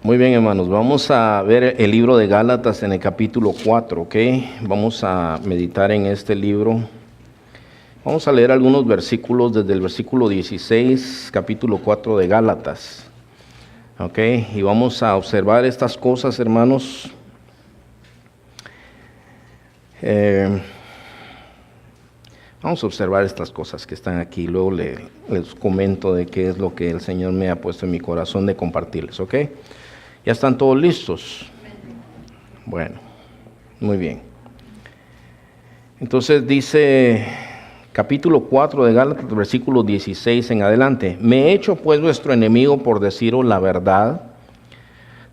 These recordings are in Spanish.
Muy bien, hermanos, vamos a ver el libro de Gálatas en el capítulo 4, ¿ok? Vamos a meditar en este libro. Vamos a leer algunos versículos desde el versículo 16, capítulo 4 de Gálatas, ¿ok? Y vamos a observar estas cosas, hermanos. Vamos a observar estas cosas que están aquí. Luego les comento de qué es lo que el Señor me ha puesto en mi corazón de compartirles, ¿ok? ¿Ya están todos listos? Bueno, muy bien. Entonces dice, capítulo 4 de Gálatas, versículo 16 en adelante. Me he hecho pues vuestro enemigo por deciros la verdad.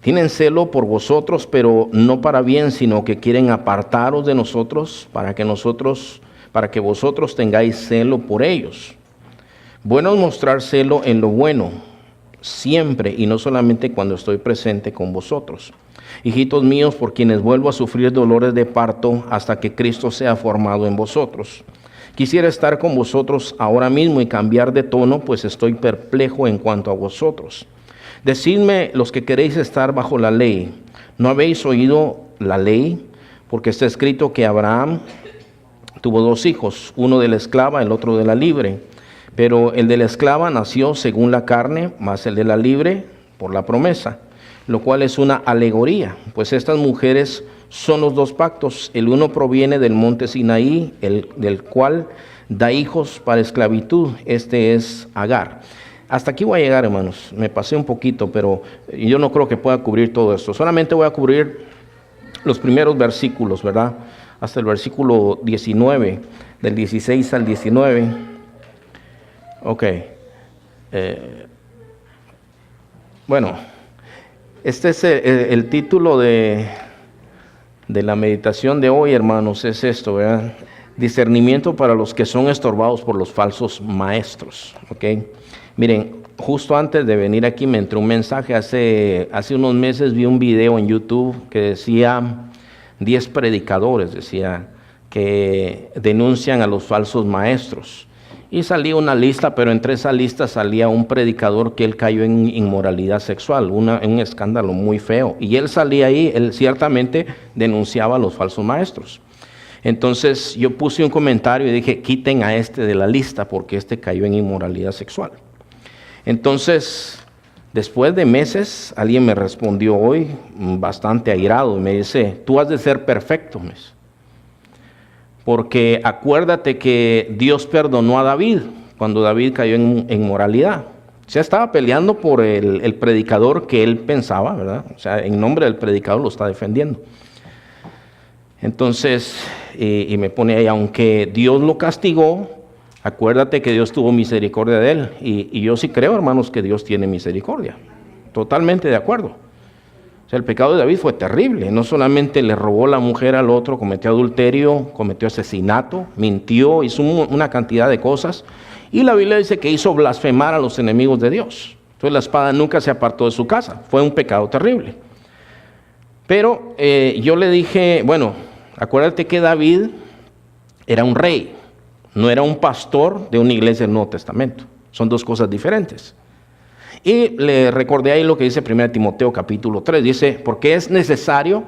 Tienen celo por vosotros, pero no para bien, sino que quieren apartaros de nosotros, para que vosotros tengáis celo por ellos. Bueno es mostrar celo en lo bueno, siempre y no solamente cuando estoy presente con vosotros. Hijitos míos, por quienes vuelvo a sufrir dolores de parto hasta que Cristo sea formado en vosotros. Quisiera estar con vosotros ahora mismo y cambiar de tono, pues estoy perplejo en cuanto a vosotros. Decidme los que queréis estar bajo la ley, ¿no habéis oído la ley? Porque está escrito que Abraham tuvo 2 hijos, uno de la esclava, el otro de la libre. Pero el de la esclava nació según la carne, más el de la libre por la promesa, lo cual es una alegoría, pues estas mujeres son los 2 pactos. El uno proviene del monte Sinaí, del cual da hijos para esclavitud, este es Agar. Hasta aquí voy a llegar, hermanos, me pasé un poquito, pero yo no creo que pueda cubrir todo esto. Solamente voy a cubrir los primeros versículos, ¿verdad? Hasta el versículo 19, del 16 al 19. Ok, bueno, este es el título de la meditación de hoy, hermanos, es esto, ¿verdad? Discernimiento para los que son estorbados por los falsos maestros, ok. Miren, justo antes de venir aquí me entró un mensaje, hace unos meses vi un video en YouTube que decía 10 predicadores, decía, que denuncian a los falsos maestros. Y salía una lista, pero entre esa lista salía un predicador que él cayó en inmoralidad sexual, un escándalo muy feo. Y él salía ahí, él ciertamente denunciaba a los falsos maestros. Entonces yo puse un comentario y dije, quiten a este de la lista porque este cayó en inmoralidad sexual. Entonces, después de meses, alguien me respondió hoy, bastante airado, y me dice, tú has de ser perfecto, mes. Porque acuérdate que Dios perdonó a David cuando David cayó en moralidad. O sea, estaba peleando por el predicador que él pensaba, ¿verdad? O sea, en nombre del predicador lo está defendiendo. Entonces, y me pone ahí, aunque Dios lo castigó, acuérdate que Dios tuvo misericordia de él. Y yo sí creo, hermanos, que Dios tiene misericordia. Totalmente de acuerdo. O sea, el pecado de David fue terrible. No solamente le robó la mujer al otro, cometió adulterio, cometió asesinato, mintió, hizo una cantidad de cosas. Y la Biblia dice que hizo blasfemar a los enemigos de Dios. Entonces la espada nunca se apartó de su casa. Fue un pecado terrible. Pero yo le dije, bueno, acuérdate que David era un rey. No era un pastor de una iglesia del Nuevo Testamento. Son 2 cosas diferentes. Y le recordé ahí lo que dice 1 Timoteo capítulo 3. Dice, porque es necesario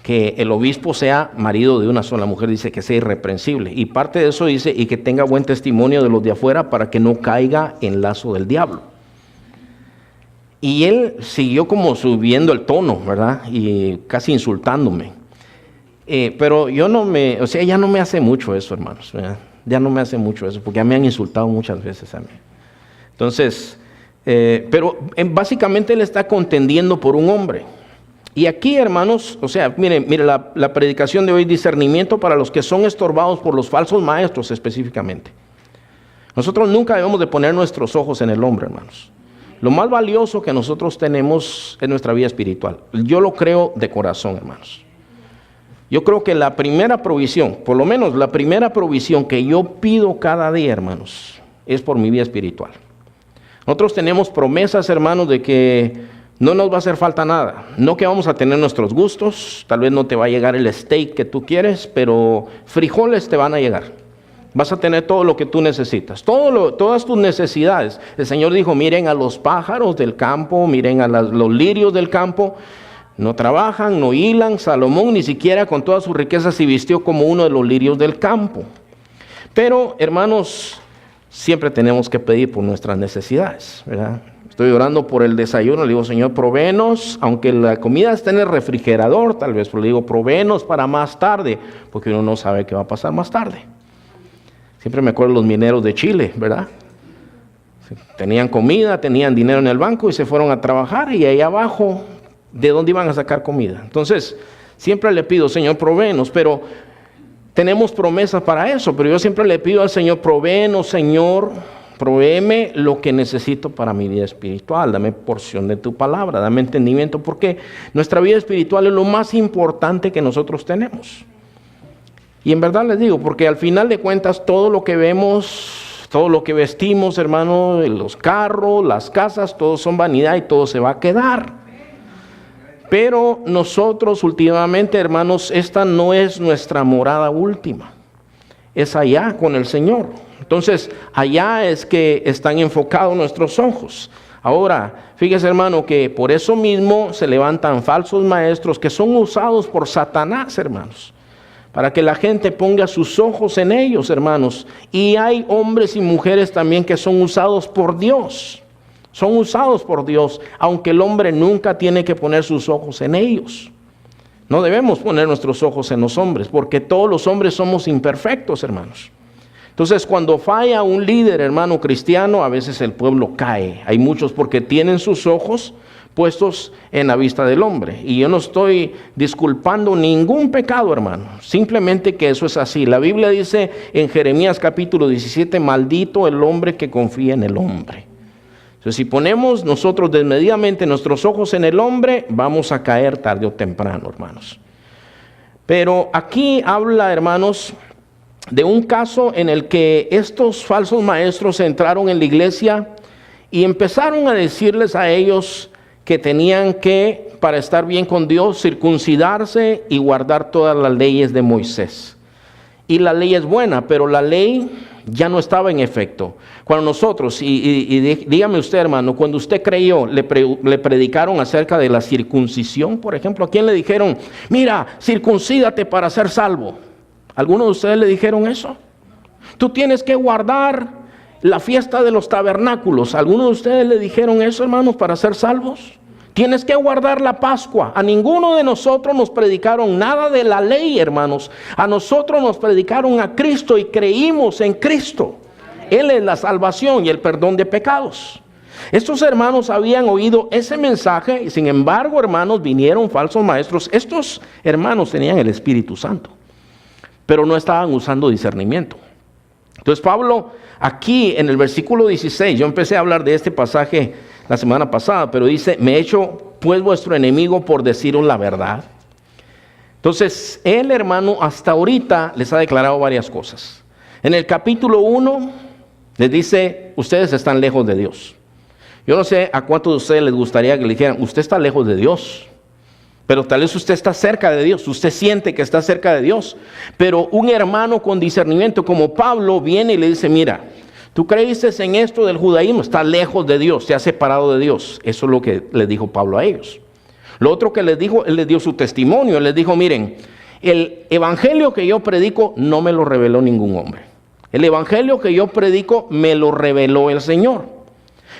que el obispo sea marido de una sola mujer. Dice que sea irreprensible. Y parte de eso dice, y que tenga buen testimonio de los de afuera para que no caiga en lazo del diablo. Y él siguió como subiendo el tono, ¿verdad? Y casi insultándome. Pero yo ya no me hace mucho eso, hermanos. ¿Verdad? Ya no me hace mucho eso, porque ya me han insultado muchas veces a mí. Entonces, pero básicamente él está contendiendo por un hombre. Y aquí, hermanos, o sea, mire la predicación de hoy, discernimiento para los que son estorbados por los falsos maestros específicamente. Nosotros nunca debemos de poner nuestros ojos en el hombre, hermanos. Lo más valioso que nosotros tenemos es nuestra vida espiritual. Yo lo creo de corazón, hermanos. Yo creo que la primera provisión, por lo menos la primera provisión que yo pido cada día, hermanos, es por mi vida espiritual. Nosotros tenemos promesas, hermanos, de que no nos va a hacer falta nada. No que vamos a tener nuestros gustos, tal vez no te va a llegar el steak que tú quieres, pero frijoles te van a llegar. Vas a tener todo lo que tú necesitas, todas tus necesidades. El Señor dijo, miren a los pájaros del campo, miren a los lirios del campo. No trabajan, no hilan. Salomón ni siquiera con todas sus riquezas se vistió como uno de los lirios del campo. Pero, hermanos, siempre tenemos que pedir por nuestras necesidades, ¿verdad? Estoy orando por el desayuno, le digo, Señor, provéenos, aunque la comida esté en el refrigerador, tal vez, pero le digo, provéenos para más tarde, porque uno no sabe qué va a pasar más tarde. Siempre me acuerdo de los mineros de Chile, ¿verdad? Tenían comida, tenían dinero en el banco y se fueron a trabajar, y ahí abajo, ¿de dónde iban a sacar comida? Entonces, siempre le pido, Señor, provéenos, pero tenemos promesas para eso, pero yo siempre le pido al Señor, provéenos, Señor, provéeme lo que necesito para mi vida espiritual, dame porción de tu palabra, dame entendimiento, porque nuestra vida espiritual es lo más importante que nosotros tenemos. Y en verdad les digo, porque al final de cuentas todo lo que vemos, todo lo que vestimos, hermano, los carros, las casas, todo son vanidad y todo se va a quedar. Pero nosotros últimamente, hermanos, esta no es nuestra morada última, es allá con el Señor. Entonces, allá es que están enfocados nuestros ojos. Ahora, fíjese, hermano, que por eso mismo se levantan falsos maestros que son usados por Satanás, hermanos, para que la gente ponga sus ojos en ellos, hermanos. Y hay hombres y mujeres también que son usados por Dios. Son usados por Dios, aunque el hombre nunca tiene que poner sus ojos en ellos. No debemos poner nuestros ojos en los hombres, porque todos los hombres somos imperfectos, hermanos. Entonces, cuando falla un líder, hermano cristiano, a veces el pueblo cae. Hay muchos porque tienen sus ojos puestos en la vista del hombre. Y yo no estoy disculpando ningún pecado, hermano. Simplemente que eso es así. La Biblia dice en Jeremías capítulo 17, maldito el hombre que confía en el hombre. Entonces, si ponemos nosotros desmedidamente nuestros ojos en el hombre, vamos a caer tarde o temprano, hermanos. Pero aquí habla, hermanos, de un caso en el que estos falsos maestros entraron en la iglesia y empezaron a decirles a ellos que tenían que, para estar bien con Dios, circuncidarse y guardar todas las leyes de Moisés. Y la ley es buena, pero la ley ya no estaba en efecto. Cuando nosotros, dígame usted, hermano, cuando usted creyó, le predicaron acerca de la circuncisión, por ejemplo, ¿a quién le dijeron, mira, circuncídate para ser salvo? ¿Algunos de ustedes le dijeron eso? Tú tienes que guardar la fiesta de los tabernáculos. ¿Algunos de ustedes le dijeron eso, hermanos, para ser salvos? Tienes que guardar la Pascua. A ninguno de nosotros nos predicaron nada de la ley, hermanos. A nosotros nos predicaron a Cristo y creímos en Cristo. Él es la salvación y el perdón de pecados. Estos hermanos habían oído ese mensaje y sin embargo, hermanos, vinieron falsos maestros. Estos hermanos tenían el Espíritu Santo, pero no estaban usando discernimiento. Entonces Pablo, aquí en el versículo 16, yo empecé a hablar de este pasaje la semana pasada, pero dice, me he hecho pues vuestro enemigo por deciros la verdad. Entonces, él, hermano, hasta ahorita les ha declarado varias cosas. En el capítulo 1, les dice, ustedes están lejos de Dios. Yo no sé a cuántos de ustedes les gustaría que le dijeran, usted está lejos de Dios. Pero tal vez usted está cerca de Dios, usted siente que está cerca de Dios. Pero un hermano con discernimiento como Pablo viene y le dice, mira, tú creíste en esto del judaísmo, está lejos de Dios, se ha separado de Dios. Eso es lo que le dijo Pablo a ellos. Lo otro que les dijo, él les dio su testimonio, él les dijo, miren, el evangelio que yo predico no me lo reveló ningún hombre. El evangelio que yo predico me lo reveló el Señor.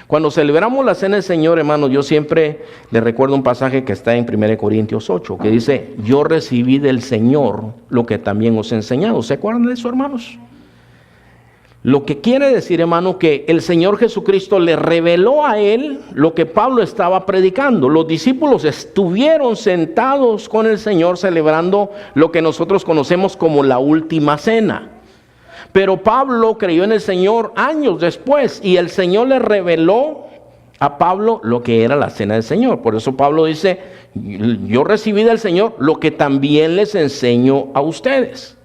Cuando celebramos la cena del Señor, hermanos, yo siempre les recuerdo un pasaje que está en 1 Corintios 8, que dice, yo recibí del Señor lo que también os he enseñado. ¿Se acuerdan de eso, hermanos? Lo que quiere decir, hermano, que el Señor Jesucristo le reveló a él lo que Pablo estaba predicando. Los discípulos estuvieron sentados con el Señor celebrando lo que nosotros conocemos como la última cena. Pero Pablo creyó en el Señor años después y el Señor le reveló a Pablo lo que era la cena del Señor. Por eso Pablo dice, yo recibí del Señor lo que también les enseño a ustedes.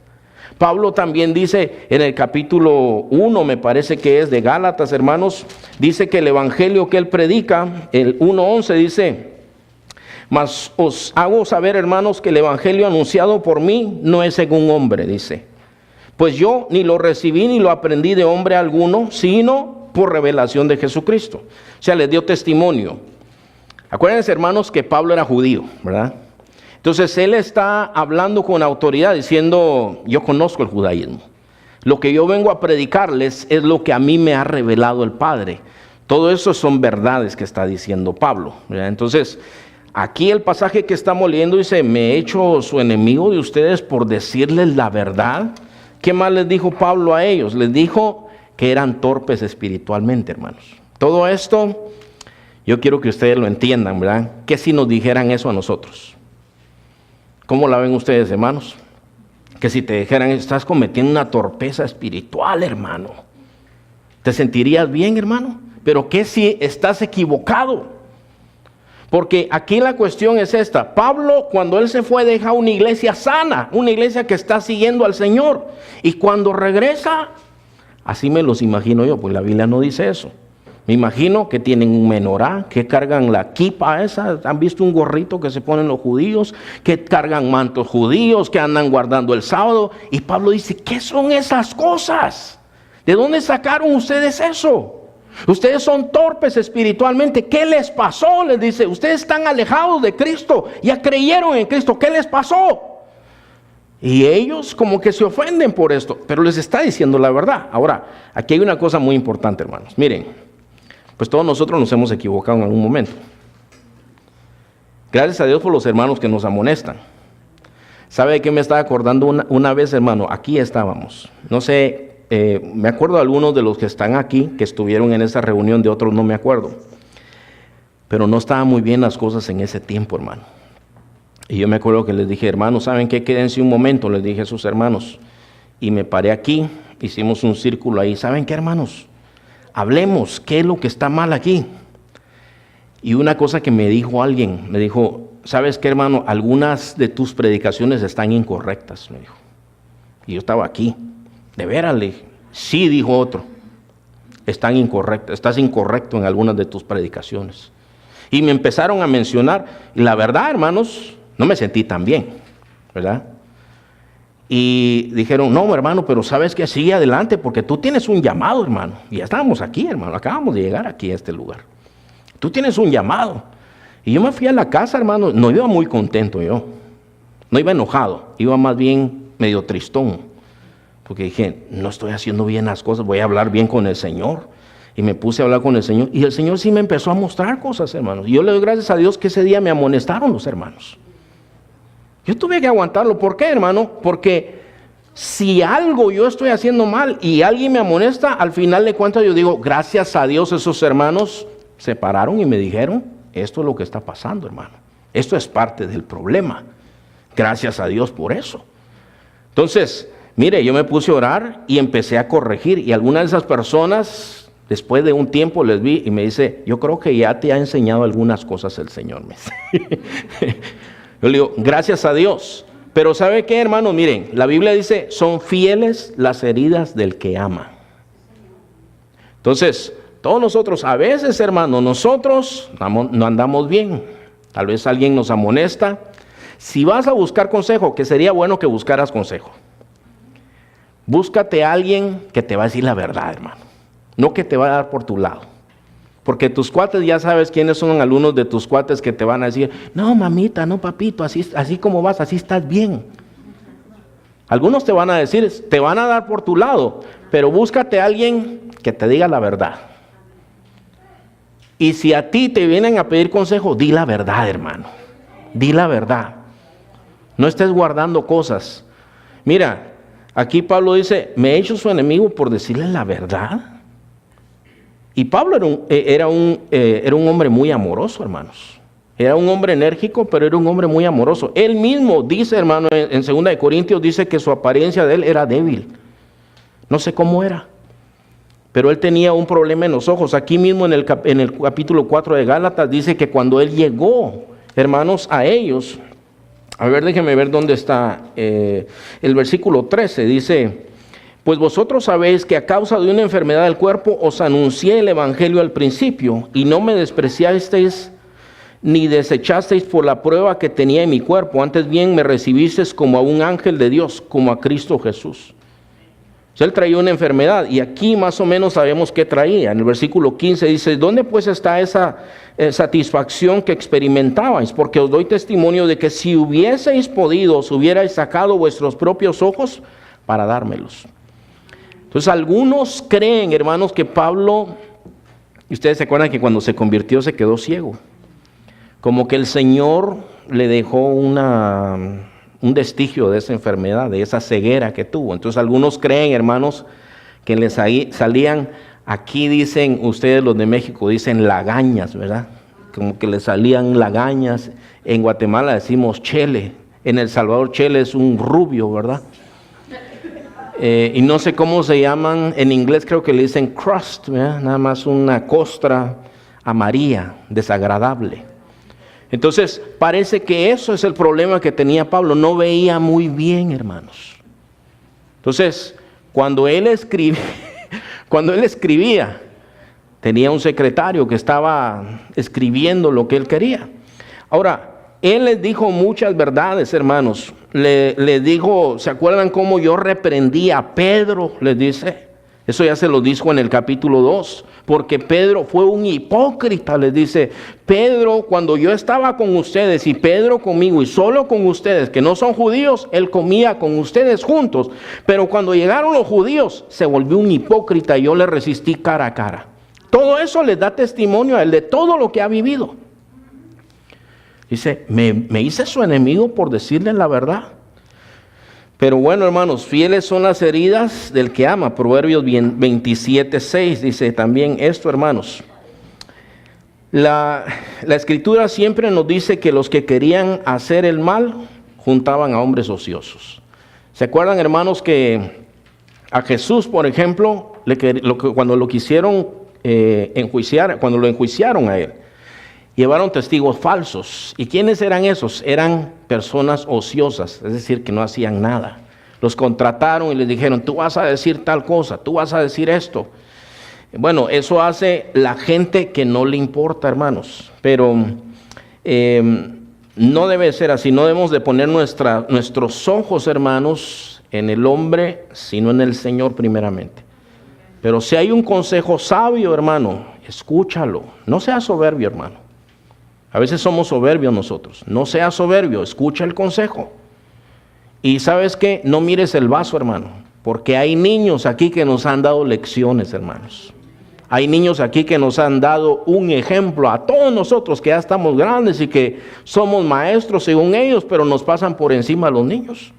Pablo también dice en el capítulo 1, me parece que es de Gálatas, hermanos, dice que el evangelio que él predica, el 1:11 dice, mas os hago saber, hermanos, que el evangelio anunciado por mí no es según hombre, dice. Pues yo ni lo recibí ni lo aprendí de hombre alguno, sino por revelación de Jesucristo. O sea, les dio testimonio. Acuérdense, hermanos, que Pablo era judío, ¿verdad? Entonces él está hablando con autoridad diciendo, yo conozco el judaísmo. Lo que yo vengo a predicarles es lo que a mí me ha revelado el Padre. Todo eso son verdades que está diciendo Pablo, ¿verdad? Entonces, aquí el pasaje que estamos leyendo dice, me he hecho su enemigo de ustedes por decirles la verdad. ¿Qué más les dijo Pablo a ellos? Les dijo que eran torpes espiritualmente, hermanos. Todo esto, yo quiero que ustedes lo entiendan, ¿verdad? ¿Qué si nos dijeran eso a nosotros? ¿Cómo la ven ustedes, hermanos? Que si te dijeran, estás cometiendo una torpeza espiritual, hermano. ¿Te sentirías bien, hermano? Pero ¿qué si estás equivocado? Porque aquí la cuestión es esta. Pablo, cuando él se fue, deja una iglesia sana, una iglesia que está siguiendo al Señor. Y cuando regresa, así me los imagino yo, pues la Biblia no dice eso. Me imagino que tienen un menorá, que cargan la kipa esa. ¿Han visto un gorrito que se ponen los judíos? Que cargan mantos judíos, que andan guardando el sábado. Y Pablo dice, ¿qué son esas cosas? ¿De dónde sacaron ustedes eso? Ustedes son torpes espiritualmente. ¿Qué les pasó? Les dice, ustedes están alejados de Cristo. Ya creyeron en Cristo. ¿Qué les pasó? Y ellos como que se ofenden por esto. Pero les está diciendo la verdad. Ahora, aquí hay una cosa muy importante, hermanos. Miren, pues todos nosotros nos hemos equivocado en algún momento. Gracias a Dios por los hermanos que nos amonestan. ¿Sabe de qué me estaba acordando una vez, hermano? Aquí estábamos. No sé... me acuerdo de algunos de los que están aquí, que estuvieron en esa reunión, de otros no me acuerdo. Pero no estaban muy bien las cosas en ese tiempo, hermano. Y yo me acuerdo que les dije, hermanos, ¿saben qué? Quédense un momento, les dije a sus hermanos. Y me paré aquí, hicimos un círculo ahí. ¿Saben qué, hermanos? Hablemos, ¿qué es lo que está mal aquí? Y una cosa que me dijo alguien, me dijo, ¿sabes qué, hermano? Algunas de tus predicaciones están incorrectas, me dijo. Y yo estaba aquí. ¿De veras? Le dije. Sí, dijo otro. Estás incorrecto en algunas de tus predicaciones. Y me empezaron a mencionar. Y la verdad, hermanos, no me sentí tan bien, ¿verdad? Y dijeron, no, hermano, pero sabes que sigue adelante porque tú tienes un llamado, hermano. Y ya estábamos aquí, hermano. Acabamos de llegar aquí a este lugar. Tú tienes un llamado. Y yo me fui a la casa, hermano. No iba muy contento yo. No iba enojado. Iba más bien medio tristón. Porque dije, no estoy haciendo bien las cosas, voy a hablar bien con el Señor. Y me puse a hablar con el Señor. Y el Señor sí me empezó a mostrar cosas, hermanos. Y yo le doy gracias a Dios que ese día me amonestaron los hermanos. Yo tuve que aguantarlo. ¿Por qué, hermano? Porque si algo yo estoy haciendo mal y alguien me amonesta, al final de cuentas yo digo, gracias a Dios esos hermanos se pararon y me dijeron, esto es lo que está pasando, hermano. Esto es parte del problema. Gracias a Dios por eso. Entonces... mire, yo me puse a orar y empecé a corregir. Y algunas de esas personas, después de un tiempo, les vi y me dice, yo creo que ya te ha enseñado algunas cosas el Señor. Yo le digo, gracias a Dios. Pero ¿sabe qué, hermanos? Miren, la Biblia dice, son fieles las heridas del que ama. Entonces, todos nosotros, a veces, hermanos, nosotros no andamos bien. Tal vez alguien nos amonesta. Si vas a buscar consejo, que sería bueno que buscaras consejo. Búscate a alguien que te va a decir la verdad, hermano. No que te va a dar por tu lado. Porque tus cuates, ya sabes quiénes son algunos de tus cuates que te van a decir, no, mamita, no, papito, así como vas, así estás bien. Algunos te van a decir, te van a dar por tu lado, pero búscate a alguien que te diga la verdad. Y si a ti te vienen a pedir consejo, di la verdad, hermano. Di la verdad. No estés guardando cosas. Mira, aquí Pablo dice, me he hecho su enemigo por decirle la verdad. Y Pablo era un hombre muy amoroso, hermanos. Era un hombre enérgico, pero era un hombre muy amoroso. Él mismo dice, hermano, en 2 Corintios, dice que su apariencia de él era débil. No sé cómo era, pero él tenía un problema en los ojos. Aquí mismo en el capítulo 4 de Gálatas dice que cuando él llegó, hermanos, a ellos... A ver, déjenme ver dónde está el versículo 13. Dice, pues vosotros sabéis que a causa de una enfermedad del cuerpo os anuncié el evangelio al principio y no me despreciasteis ni desechasteis por la prueba que tenía en mi cuerpo. Antes bien me recibisteis como a un ángel de Dios, como a Cristo Jesús. Él traía una enfermedad y aquí más o menos sabemos qué traía. En el versículo 15 dice, ¿dónde pues está esa satisfacción que experimentabais? Porque os doy testimonio de que si hubieseis podido, os hubierais sacado vuestros propios ojos para dármelos. Entonces algunos creen, hermanos, que Pablo, y ustedes se acuerdan que cuando se convirtió se quedó ciego. Como que el Señor le dejó un vestigio de esa enfermedad, de esa ceguera que tuvo. Entonces algunos creen, hermanos, que les salían, aquí dicen, ustedes los de México dicen lagañas, ¿verdad? Como que le salían lagañas. En Guatemala decimos chele, en El Salvador chele es un rubio, ¿verdad? Y no sé cómo se llaman, en inglés creo que le dicen crust, ¿verdad? Nada más una costra amarilla, desagradable. Entonces, parece que eso es el problema que tenía Pablo. No veía muy bien, hermanos. Entonces, cuando él escribía, tenía un secretario que estaba escribiendo lo que él quería. Ahora, él les dijo muchas verdades, hermanos. Le dijo, ¿se acuerdan cómo yo reprendí a Pedro? Les dice. Eso ya se lo dijo en el capítulo 2, porque Pedro fue un hipócrita, les dice. Pedro, cuando yo estaba con ustedes y Pedro conmigo y solo con ustedes, que no son judíos, él comía con ustedes juntos. Pero cuando llegaron los judíos, se volvió un hipócrita y yo le resistí cara a cara. Todo eso les da testimonio a él de todo lo que ha vivido. Dice, me hice su enemigo por decirle la verdad. Pero bueno, hermanos, fieles son las heridas del que ama. Proverbios 27:6 dice también esto, hermanos. La Escritura siempre nos dice que los que querían hacer el mal juntaban a hombres ociosos. ¿Se acuerdan, hermanos, que a Jesús, por ejemplo, cuando lo quisieron enjuiciar, cuando lo enjuiciaron a él, llevaron testigos falsos? ¿Y quiénes eran esos? Eran personas ociosas, es decir, que no hacían nada. Los contrataron y les dijeron, tú vas a decir tal cosa, tú vas a decir esto. Bueno, eso hace la gente que no le importa, hermanos. Pero no debe ser así, no debemos de poner nuestros ojos, hermanos, en el hombre, sino en el Señor primeramente. Pero si hay un consejo sabio, hermano, escúchalo. No seas soberbio, hermano. A veces somos soberbios nosotros. No seas soberbio, escucha el consejo. Y ¿sabes qué? No mires el vaso, hermano, porque hay niños aquí que nos han dado lecciones, hermanos. Hay niños aquí que nos han dado un ejemplo a todos nosotros que ya estamos grandes y que somos maestros según ellos, pero nos pasan por encima a los niños.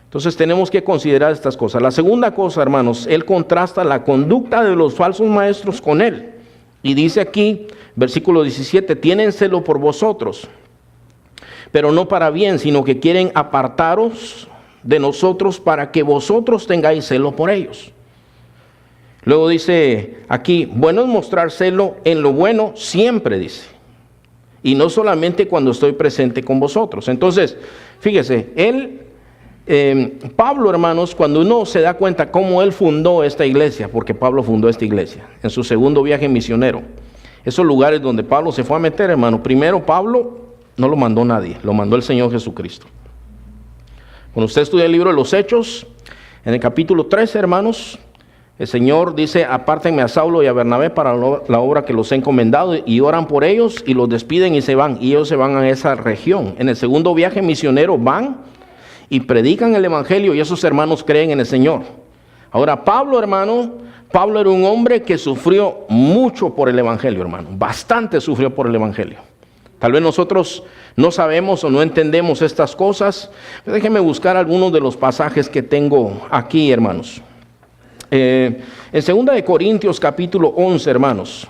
Entonces tenemos que considerar estas cosas. La segunda cosa, hermanos, él contrasta la conducta de los falsos maestros con él. Y dice aquí, versículo 17, tienen celo por vosotros, pero no para bien, sino que quieren apartaros de nosotros para que vosotros tengáis celo por ellos. Luego dice aquí, bueno es mostrar celo en lo bueno siempre, dice, y no solamente cuando estoy presente con vosotros. Entonces, fíjese, Pablo, hermanos, cuando uno se da cuenta cómo él fundó esta iglesia, porque Pablo fundó esta iglesia en su segundo viaje misionero, esos lugares donde Pablo se fue a meter, hermano, primero Pablo no lo mandó nadie, lo mandó el Señor Jesucristo. Cuando usted estudia el libro de los Hechos, en el capítulo 13, hermanos, el Señor dice, apártenme a Saulo y a Bernabé para la obra que los he encomendado, y oran por ellos y los despiden y se van, y ellos se van a esa región. En el segundo viaje misionero van y predican el evangelio y esos hermanos creen en el Señor. Ahora Pablo, hermano, Pablo era un hombre que sufrió mucho por el evangelio, hermano, bastante sufrió por el evangelio. Tal vez nosotros no sabemos o no entendemos estas cosas, pero déjenme buscar algunos de los pasajes que tengo aquí, hermanos. En 2 de Corintios capítulo 11, hermanos.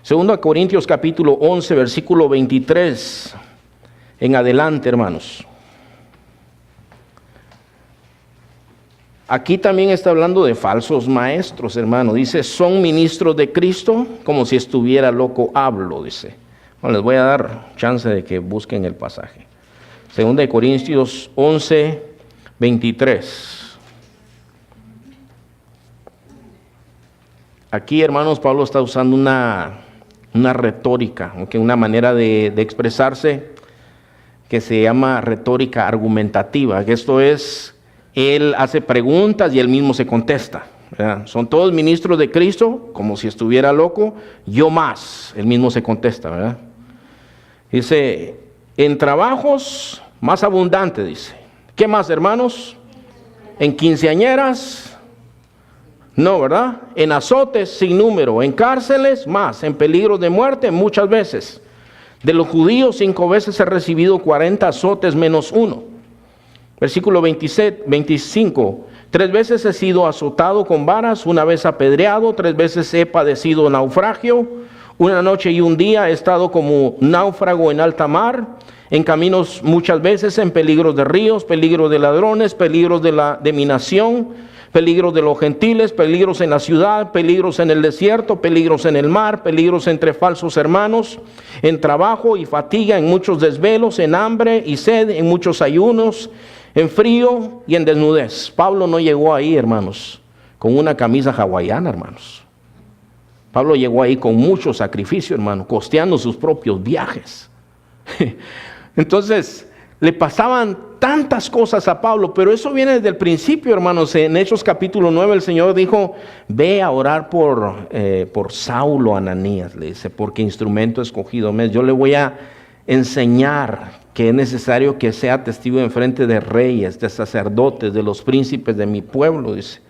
2 de Corintios capítulo 11, versículo 23 en adelante, hermanos. Aquí también está hablando de falsos maestros, hermano. Dice, son ministros de Cristo, como si estuviera loco hablo, dice. Bueno, les voy a dar chance de que busquen el pasaje. 2 de Corintios 11, 23. Aquí, hermanos, Pablo está usando una retórica, una manera de expresarse que se llama retórica argumentativa. Que esto es Él hace preguntas y él mismo se contesta, ¿verdad? Son todos ministros de Cristo, como si estuviera loco. Yo más, él mismo se contesta, ¿verdad? Dice, en trabajos más abundantes, dice. ¿Qué más, hermanos? En quinceañeras, no, ¿verdad? En azotes sin número, en cárceles más, en peligros de muerte muchas veces. De los judíos 5 veces he recibido 40 azotes menos uno. Versículo 25, 3 veces he sido azotado con varas, 1 vez apedreado, 3 veces he padecido naufragio, 1 noche y 1 día he estado como náufrago en alta mar, en caminos muchas veces, en peligros de ríos, peligros de ladrones, peligros de mi nación, peligros de los gentiles, peligros en la ciudad, peligros en el desierto, peligros en el mar, peligros entre falsos hermanos, en trabajo y fatiga, en muchos desvelos, en hambre y sed, en muchos ayunos, en frío y en desnudez. Pablo no llegó ahí, hermanos, con una camisa hawaiana, hermanos. Pablo llegó ahí con mucho sacrificio, hermano, costeando sus propios viajes. Entonces, le pasaban tantas cosas a Pablo, pero eso viene desde el principio, hermanos. En Hechos capítulo 9 el Señor dijo, ve a orar por Saulo Ananías, le dice, porque instrumento escogido me es. Yo le voy a enseñar que es necesario que sea testigo en frente de reyes, de sacerdotes, de los príncipes de mi pueblo, dice.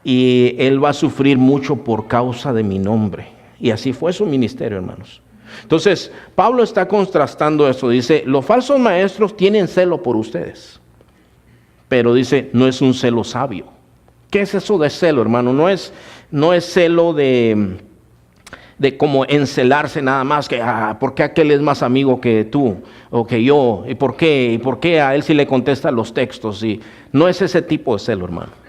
Y él va a sufrir mucho por causa de mi nombre. Y así fue su ministerio, hermanos. Entonces, Pablo está contrastando esto. Dice, los falsos maestros tienen celo por ustedes. Pero dice, no es un celo sabio. ¿Qué es eso de celo, hermano? No es celo de como encelarse nada más, que ¿por qué aquel es más amigo que tú o que yo? ¿Y por qué a él sí le contesta los textos? Y no es ese tipo de celo, hermano.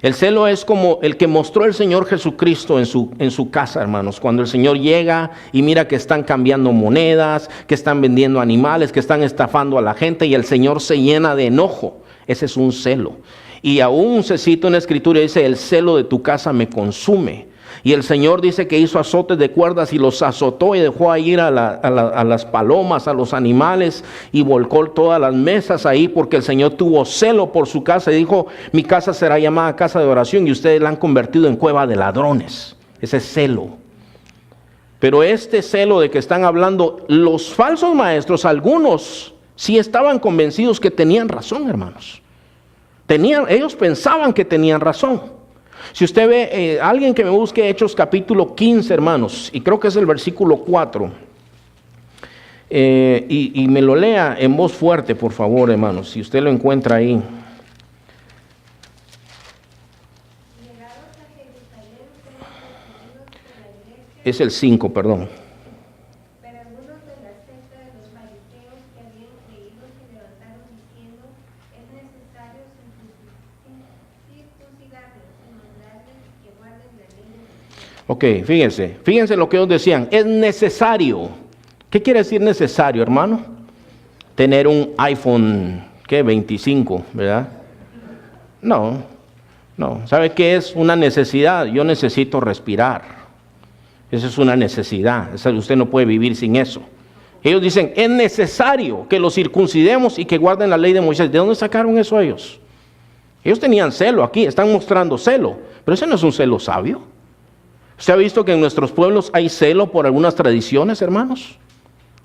El celo es como el que mostró el Señor Jesucristo en su casa, hermanos. Cuando el Señor llega y mira que están cambiando monedas, que están vendiendo animales, que están estafando a la gente, y el Señor se llena de enojo. Ese es un celo. Y aún se cita en la Escritura, dice, el celo de tu casa me consume. Y el Señor dice que hizo azotes de cuerdas y los azotó y dejó a ir a las palomas, a los animales, y volcó todas las mesas ahí, porque el Señor tuvo celo por su casa y dijo, mi casa será llamada casa de oración, y ustedes la han convertido en cueva de ladrones. Ese celo. Pero este celo de que están hablando los falsos maestros, algunos sí estaban convencidos que tenían razón, hermanos. Ellos pensaban que tenían razón. Si usted ve, alguien que me busque Hechos capítulo 15, hermanos, y creo que es el versículo 4, y me lo lea en voz fuerte, por favor, hermanos, si usted lo encuentra ahí. Es el 5, perdón. Pero algunos de la secta de los fariseos que habían creído se levantaron diciendo, es necesario circuncidarlos y mandarles que guarden la ley de Moisés. Ok, fíjense lo que ellos decían, es necesario. ¿Qué quiere decir necesario, hermano? Tener un iPhone, ¿qué? 25, ¿verdad? No. ¿Sabe qué es una necesidad? Yo necesito respirar. Esa es una necesidad. Usted no puede vivir sin eso. Ellos dicen, es necesario que los circuncidemos y que guarden la ley de Moisés. ¿De dónde sacaron eso ellos? Ellos tenían celo aquí, están mostrando celo. Pero ese no es un celo sabio. ¿Usted ha visto que en nuestros pueblos hay celo por algunas tradiciones, hermanos?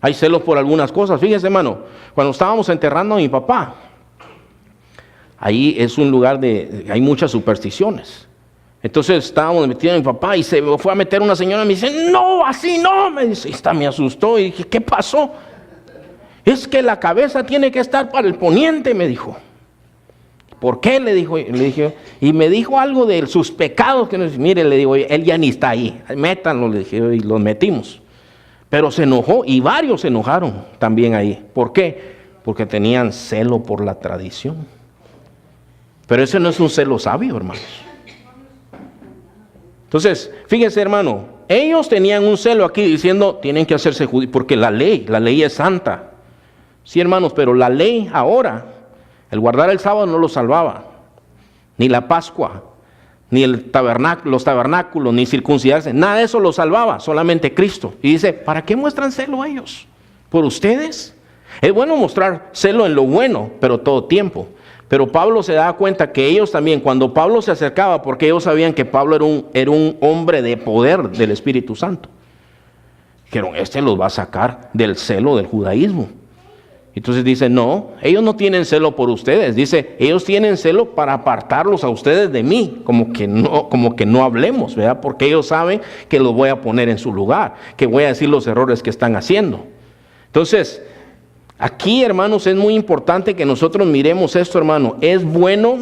Hay celo por algunas cosas. Fíjense, hermano, cuando estábamos enterrando a mi papá, ahí es un lugar hay muchas supersticiones. Entonces estábamos metidos a mi papá y se fue a meter una señora y me dice, no, así no, me dice, me asustó y dije, ¿qué pasó? Es que la cabeza tiene que estar para el poniente, me dijo. ¿Por qué? Le dije, y me dijo algo de sus pecados, que mire, le digo, él ya ni está ahí, métanlo, le dije, y los metimos. Pero se enojó, y varios se enojaron también ahí. ¿Por qué? Porque tenían celo por la tradición. Pero ese no es un celo sabio, hermanos. Entonces, fíjense, hermano, ellos tenían un celo aquí diciendo, tienen que hacerse judíos, porque la ley es santa. Sí, hermanos, pero la ley ahora, el guardar el sábado no lo salvaba, ni la Pascua, ni los tabernáculos, ni circuncidarse, nada de eso lo salvaba, solamente Cristo. Y dice, ¿para qué muestran celo ellos? ¿Por ustedes? Es bueno mostrar celo en lo bueno, pero todo tiempo. Pero Pablo se daba cuenta que ellos también, cuando Pablo se acercaba, porque ellos sabían que Pablo era un hombre de poder del Espíritu Santo, dijeron, este los va a sacar del celo del judaísmo. Entonces dice, no, ellos no tienen celo por ustedes. Dice, ellos tienen celo para apartarlos a ustedes de mí, como que no hablemos, ¿verdad? Porque ellos saben que los voy a poner en su lugar, que voy a decir los errores que están haciendo. Entonces, aquí, hermanos, es muy importante que nosotros miremos esto, hermano. Es bueno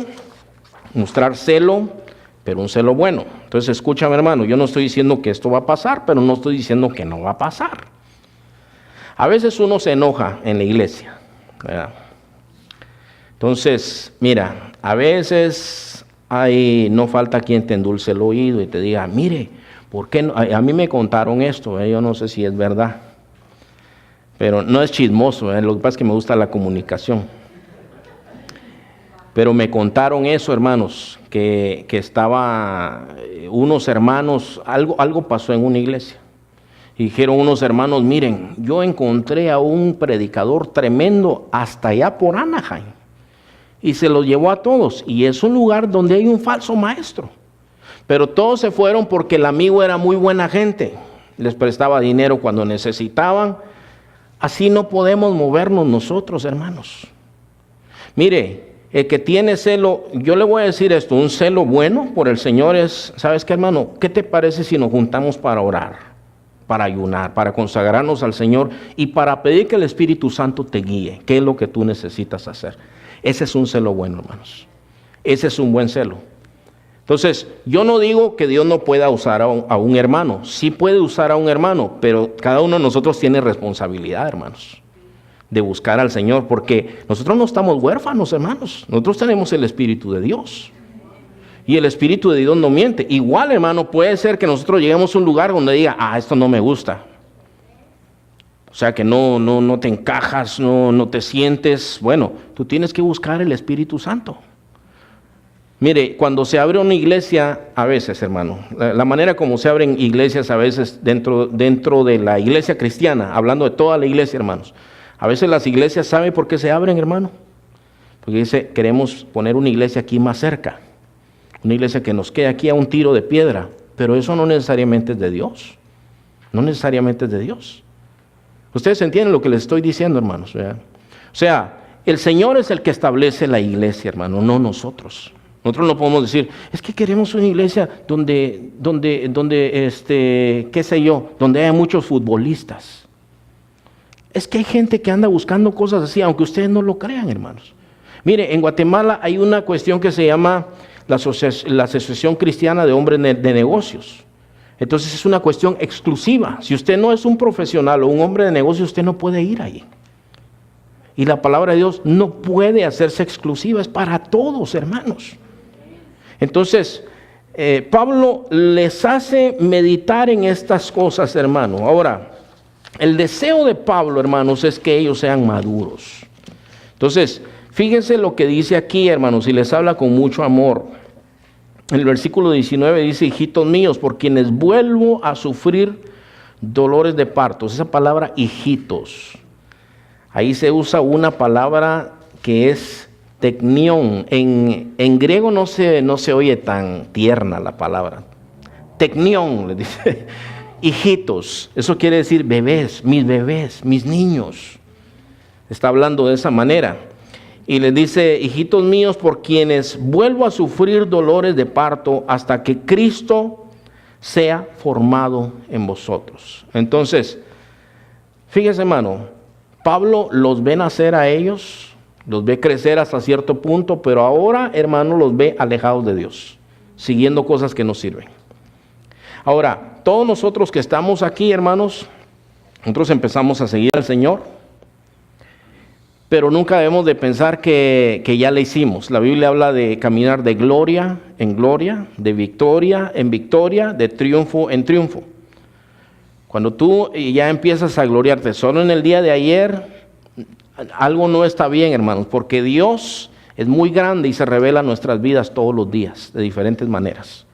mostrar celo, pero un celo bueno. Entonces, escúchame, hermano, yo no estoy diciendo que esto va a pasar, pero no estoy diciendo que no va a pasar. A veces uno se enoja en la iglesia, ¿verdad? Entonces, mira, a veces no falta quien te endulce el oído y te diga, mire, ¿por qué no? A mí me contaron esto, yo no sé si es verdad, pero no es chismoso, lo que pasa es que me gusta la comunicación. Pero me contaron eso, hermanos, que estaba unos hermanos, algo pasó en una iglesia. Y dijeron unos hermanos, miren, yo encontré a un predicador tremendo hasta allá por Anaheim. Y se los llevó a todos. Y es un lugar donde hay un falso maestro. Pero todos se fueron porque el amigo era muy buena gente. Les prestaba dinero cuando necesitaban. Así no podemos movernos nosotros, hermanos. Mire, el que tiene celo, yo le voy a decir esto, un celo bueno por el Señor es, ¿sabes qué, hermano? ¿Qué te parece si nos juntamos para orar? Para ayunar, para consagrarnos al Señor y para pedir que el Espíritu Santo te guíe. ¿Qué es lo que tú necesitas hacer? Ese es un celo bueno, hermanos. Ese es un buen celo. Entonces, yo no digo que Dios no pueda usar a un hermano. Sí puede usar a un hermano, pero cada uno de nosotros tiene responsabilidad, hermanos, de buscar al Señor, porque nosotros no estamos huérfanos, hermanos. Nosotros tenemos el Espíritu de Dios. Y el Espíritu de Dios no miente. Igual, hermano, puede ser que nosotros lleguemos a un lugar donde diga, esto no me gusta. O sea, que no te encajas, no te sientes. Bueno, tú tienes que buscar el Espíritu Santo. Mire, cuando se abre una iglesia, a veces, hermano, la manera como se abren iglesias a veces dentro de la iglesia cristiana, hablando de toda la iglesia, hermanos. A veces las iglesias, ¿saben por qué se abren, hermano? Porque dice, queremos poner una iglesia aquí más cerca. Una iglesia que nos quede aquí a un tiro de piedra, pero eso no necesariamente es de Dios. No necesariamente es de Dios. Ustedes entienden lo que les estoy diciendo, hermanos, ¿verdad? O sea, el Señor es el que establece la iglesia, hermano, no nosotros. Nosotros no podemos decir, es que queremos una iglesia donde qué sé yo, donde haya muchos futbolistas. Es que hay gente que anda buscando cosas así, aunque ustedes no lo crean, hermanos. Mire, en Guatemala hay una cuestión que se llama la Asociación Cristiana de Hombres de Negocios. Entonces es una cuestión exclusiva. Si usted no es un profesional o un hombre de negocios, usted no puede ir ahí. Y la palabra de Dios no puede hacerse exclusiva, es para todos, hermanos. Entonces, Pablo les hace meditar en estas cosas, hermano. Ahora, el deseo de Pablo, hermanos, es que ellos sean maduros. Entonces, fíjense lo que dice aquí, hermanos, y les habla con mucho amor. En el versículo 19 dice, hijitos míos, por quienes vuelvo a sufrir dolores de partos. Esa palabra, hijitos, ahí se usa una palabra que es teknion. En griego no se oye tan tierna la palabra. Teknion, le dice, hijitos. Eso quiere decir bebés, mis niños. Está hablando de esa manera. Y les dice, hijitos míos, por quienes vuelvo a sufrir dolores de parto hasta que Cristo sea formado en vosotros. Entonces, fíjese, hermano, Pablo los ve nacer a ellos, los ve crecer hasta cierto punto, pero ahora, hermano, los ve alejados de Dios, siguiendo cosas que no sirven. Ahora, todos nosotros que estamos aquí, hermanos, nosotros empezamos a seguir al Señor, pero nunca debemos de pensar que ya le hicimos. La Biblia habla de caminar de gloria en gloria, de victoria en victoria, de triunfo en triunfo. Cuando tú ya empiezas a gloriarte solo en el día de ayer, algo no está bien, hermanos, porque Dios es muy grande y se revela en nuestras vidas todos los días, de diferentes maneras.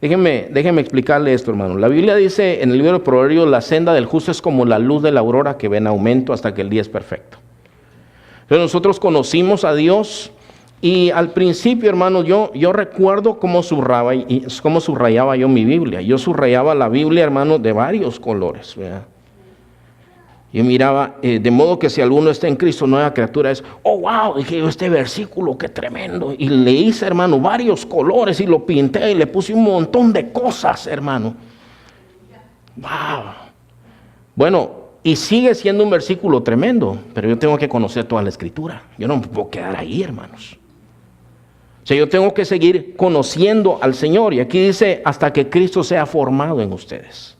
Déjenme explicarle esto, hermano. La Biblia dice en el libro de Proverbios, la senda del justo es como la luz de la aurora que ve en aumento hasta que el día es perfecto. Entonces nosotros conocimos a Dios Y al principio, hermanos, yo recuerdo cómo subrayaba yo mi Biblia. Yo subrayaba la Biblia, hermanos, de varios colores, ¿verdad? Yo miraba, de modo que si alguno está en Cristo, nueva criatura es, oh wow, dije yo, este versículo, qué tremendo. Y le hice, hermano, varios colores y lo pinté y le puse un montón de cosas, hermano. Wow. Bueno, y sigue siendo un versículo tremendo, pero yo tengo que conocer toda la Escritura. Yo no me puedo quedar ahí, hermanos. O sea, yo tengo que seguir conociendo al Señor. Y aquí dice, hasta que Cristo sea formado en ustedes.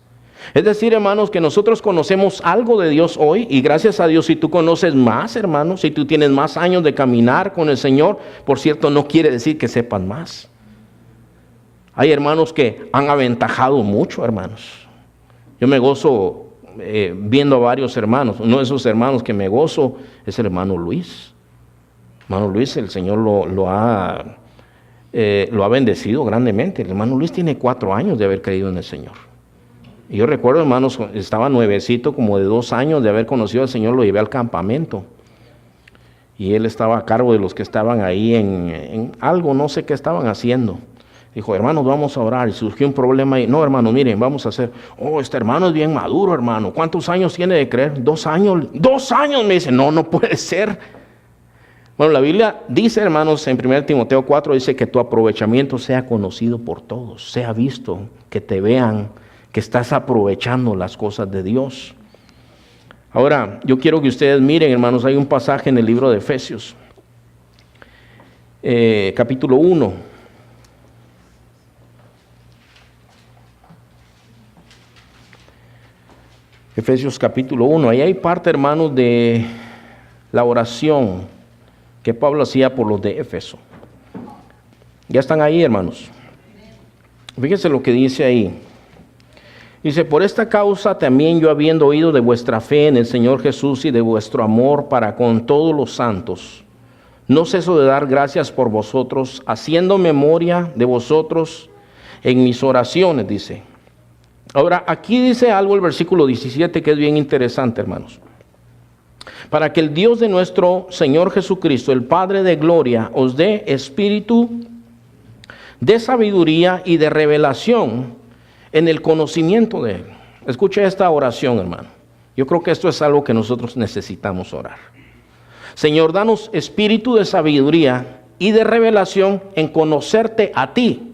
Es decir, hermanos, que nosotros conocemos algo de Dios hoy, y gracias a Dios, si tú conoces más, hermanos, si tú tienes más años de caminar con el Señor, por cierto, no quiere decir que sepan más. Hay hermanos que han aventajado mucho, hermanos. Yo me gozo viendo a varios hermanos. Uno de esos hermanos que me gozo es el hermano Luis. Hermano Luis, el Señor lo ha bendecido grandemente. El hermano Luis tiene 4 años de haber creído en el Señor. Y yo recuerdo, hermanos, estaba nuevecito, como de 2 años de haber conocido al Señor, lo llevé al campamento. Y él estaba a cargo de los que estaban ahí en algo, no sé qué estaban haciendo. Dijo, hermanos, vamos a orar. Y surgió un problema ahí. No, hermano, miren, vamos a hacer. Oh, este hermano es bien maduro, hermano. ¿Cuántos años tiene de creer? 2 años. 2 años, me dice. No puede ser. Bueno, la Biblia dice, hermanos, en 1 Timoteo 4, dice que tu aprovechamiento sea conocido por todos, sea visto, que te vean, que estás aprovechando las cosas de Dios. Ahora, yo quiero que ustedes miren, hermanos, hay un pasaje en el libro de Efesios, capítulo 1. Efesios capítulo 1, ahí hay parte, hermanos, de la oración que Pablo hacía por los de Éfeso. Ya están ahí, hermanos. Fíjense lo que dice ahí. Dice, por esta causa también yo, habiendo oído de vuestra fe en el Señor Jesús y de vuestro amor para con todos los santos, no ceso de dar gracias por vosotros, haciendo memoria de vosotros en mis oraciones, dice. Ahora, aquí dice algo el versículo 17 que es bien interesante, hermanos. Para que el Dios de nuestro Señor Jesucristo, el Padre de gloria, os dé espíritu de sabiduría y de revelación en el conocimiento de Él. Escuche esta oración, hermano. Yo creo que esto es algo que nosotros necesitamos orar. Señor, danos espíritu de sabiduría y de revelación en conocerte a ti.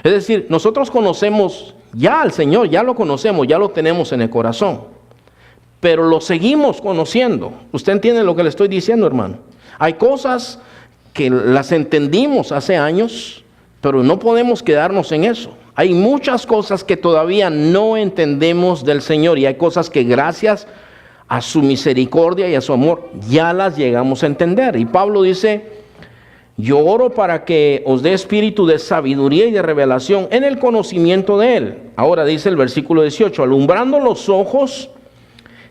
Es decir, nosotros conocemos ya al Señor, ya lo conocemos, ya lo tenemos en el corazón. Pero lo seguimos conociendo. ¿Usted entiende lo que le estoy diciendo, hermano? Hay cosas que las entendimos hace años, pero no podemos quedarnos en eso. Hay muchas cosas que todavía no entendemos del Señor y hay cosas que gracias a su misericordia y a su amor ya las llegamos a entender. Y Pablo dice, yo oro para que os dé espíritu de sabiduría y de revelación en el conocimiento de Él. Ahora dice el versículo 18, alumbrando los ojos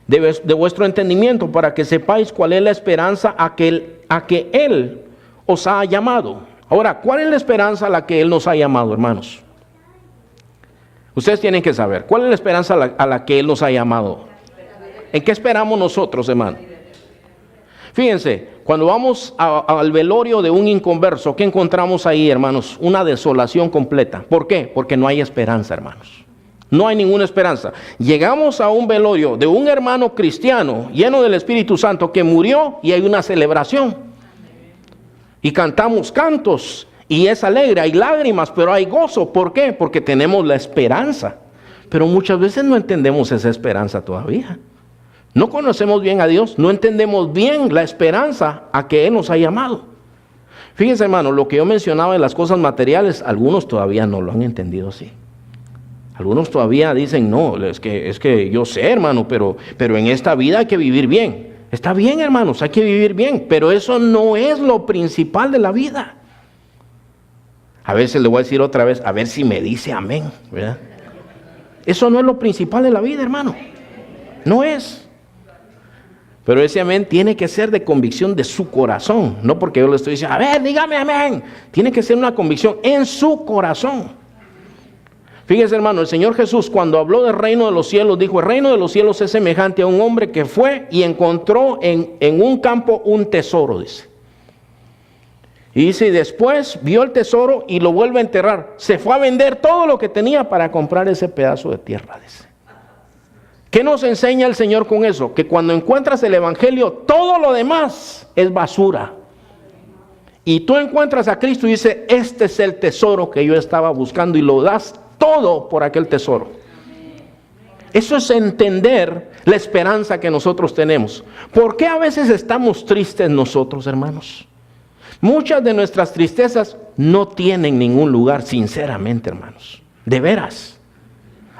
de vuestro entendimiento para que sepáis cuál es la esperanza a que Él os ha llamado. Ahora, ¿cuál es la esperanza a la que Él nos ha llamado, hermanos? Ustedes tienen que saber, ¿cuál es la esperanza a la que Él nos ha llamado? ¿En qué esperamos nosotros, hermano? Fíjense, cuando vamos al velorio de un inconverso, ¿qué encontramos ahí, hermanos? Una desolación completa. ¿Por qué? Porque no hay esperanza, hermanos. No hay ninguna esperanza. Llegamos a un velorio de un hermano cristiano lleno del Espíritu Santo que murió y hay una celebración. Y cantamos cantos y es alegre, hay lágrimas, pero hay gozo. ¿Por qué? Porque tenemos la esperanza. Pero muchas veces no entendemos esa esperanza todavía. No conocemos bien a Dios, no entendemos bien la esperanza a que Él nos ha llamado. Fíjense, hermano, lo que yo mencionaba de las cosas materiales, algunos todavía no lo han entendido así. Algunos todavía dicen, no, es que yo sé, hermano, pero en esta vida hay que vivir bien. Está bien, hermanos, hay que vivir bien, pero eso no es lo principal de la vida. A veces le voy a decir otra vez, a ver si me dice amén, ¿verdad? Eso no es lo principal de la vida, hermano. No es. Pero ese amén tiene que ser de convicción de su corazón, no porque yo le estoy diciendo, a ver, dígame amén. Tiene que ser una convicción en su corazón. Fíjese, hermano, el Señor Jesús cuando habló del reino de los cielos, dijo, el reino de los cielos es semejante a un hombre que fue y encontró en un campo un tesoro, dice. Y dice, y después vio el tesoro y lo vuelve a enterrar. Se fue a vender todo lo que tenía para comprar ese pedazo de tierra, dice. ¿Qué nos enseña el Señor con eso? Que cuando encuentras el evangelio, todo lo demás es basura. Y tú encuentras a Cristo y dices, este es el tesoro que yo estaba buscando, y lo das todo por aquel tesoro. Eso es entender la esperanza que nosotros tenemos. ¿Por qué a veces estamos tristes nosotros, hermanos? Muchas de nuestras tristezas no tienen ningún lugar, sinceramente, hermanos. De veras.